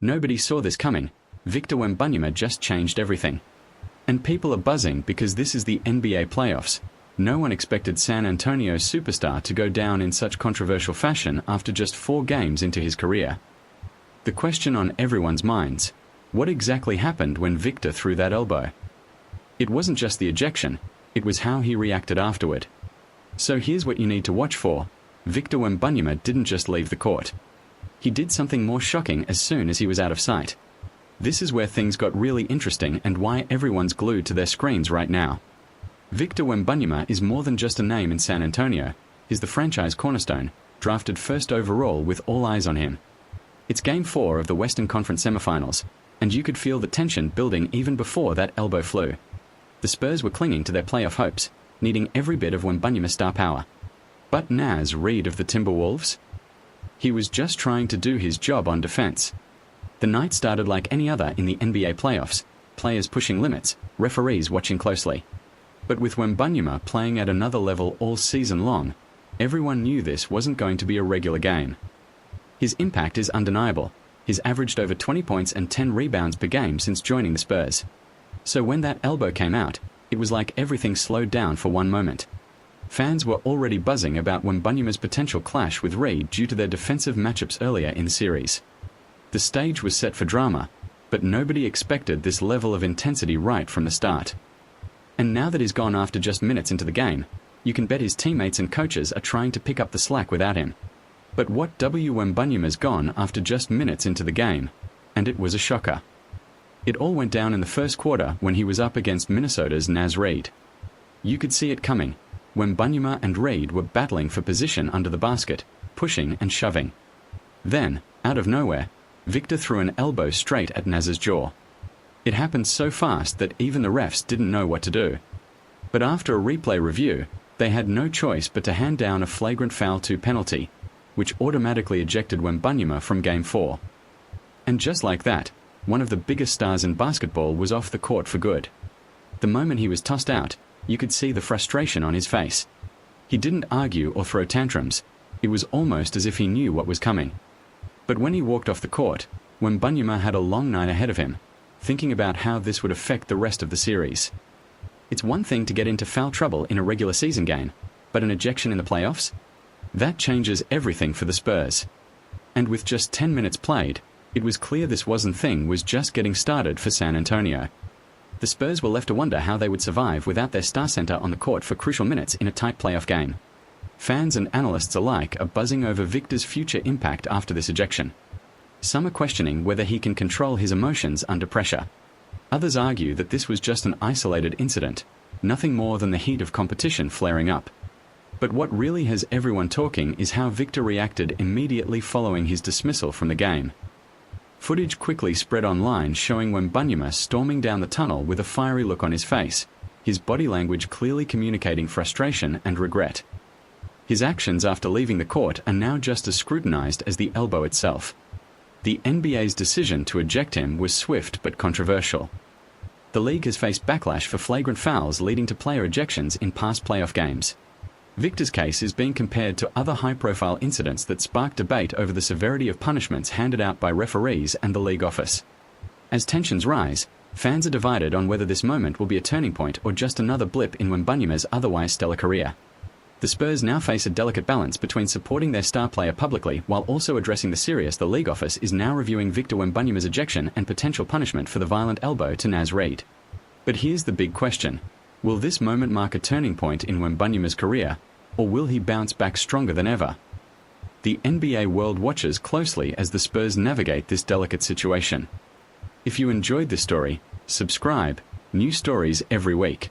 Nobody saw this coming. Victor Wembanyama just changed everything. And people are buzzing because this is the NBA playoffs. No one expected San Antonio's superstar to go down in such controversial fashion after just 4 games into his career. The question on everyone's minds: what exactly happened when Victor threw that elbow? It wasn't just the ejection, it was how he reacted afterward. So here's what you need to watch for. Victor Wembanyama didn't just leave the court. He did something more shocking as soon as he was out of sight. This is where things got really interesting and why everyone's glued to their screens right now. Victor Wembanyama is more than just a name in San Antonio. He's the franchise cornerstone, drafted first overall with all eyes on him. It's Game 4 of the Western Conference semifinals, and you could feel the tension building even before that elbow flew. The Spurs were clinging to their playoff hopes, needing every bit of Wembanyama's star power. But Naz Reid of the Timberwolves? He was just trying to do his job on defense. The night started like any other in the NBA playoffs, players pushing limits, referees watching closely. But with Wembanyama playing at another level all season long, everyone knew this wasn't going to be a regular game. His impact is undeniable. He's averaged over 20 points and 10 rebounds per game since joining the Spurs. So when that elbow came out, it was like everything slowed down for one moment. Fans were already buzzing about Wembanyama's potential clash with Reid due to their defensive matchups earlier in the series. The stage was set for drama, but nobody expected this level of intensity right from the start. And now that he's gone after just minutes into the game, you can bet his teammates and coaches are trying to pick up the slack without him. But what Wembanyama's gone after just minutes into the game, and it was a shocker. It all went down in the first quarter when he was up against Minnesota's Naz Reid. You could see it coming. Wembanyama and Reid were battling for position under the basket, pushing and shoving. Then, out of nowhere, Victor threw an elbow straight at Naz's jaw. It happened so fast that even the refs didn't know what to do. But after a replay review, they had no choice but to hand down a flagrant foul 2 penalty, which automatically ejected Wembanyama from Game 4. And just like that, one of the biggest stars in basketball was off the court for good. The moment he was tossed out, you could see the frustration on his face. He didn't argue or throw tantrums. It was almost as if he knew what was coming. But when he walked off the court, Wembanyama had a long night ahead of him, thinking about how this would affect the rest of the series. It's one thing to get into foul trouble in a regular season game, but an ejection in the playoffs? That changes everything for the Spurs. And with just 10 minutes played, it was clear this thing was just getting started for San Antonio. The Spurs were left to wonder how they would survive without their star center on the court for crucial minutes in a tight playoff game. Fans and analysts alike are buzzing over Victor's future impact after this ejection. Some are questioning whether he can control his emotions under pressure. Others argue that this was just an isolated incident, nothing more than the heat of competition flaring up. But what really has everyone talking is how Victor reacted immediately following his dismissal from the game. Footage quickly spread online showing Wembanyama storming down the tunnel with a fiery look on his face, his body language clearly communicating frustration and regret. His actions after leaving the court are now just as scrutinized as the elbow itself. The NBA's decision to eject him was swift but controversial. The league has faced backlash for flagrant fouls leading to player ejections in past playoff games. Victor's case is being compared to other high-profile incidents that sparked debate over the severity of punishments handed out by referees and the league office. As tensions rise, fans are divided on whether this moment will be a turning point or just another blip in Wembanyama's otherwise stellar career. The Spurs now face a delicate balance between supporting their star player publicly while also addressing the serious the league office is now reviewing Victor Wembanyama's ejection and potential punishment for the violent elbow to Naz Reid. But here's the big question. Will this moment mark a turning point in Wembanyama's career, or will he bounce back stronger than ever? The NBA world watches closely as the Spurs navigate this delicate situation. If you enjoyed this story, subscribe. New stories every week.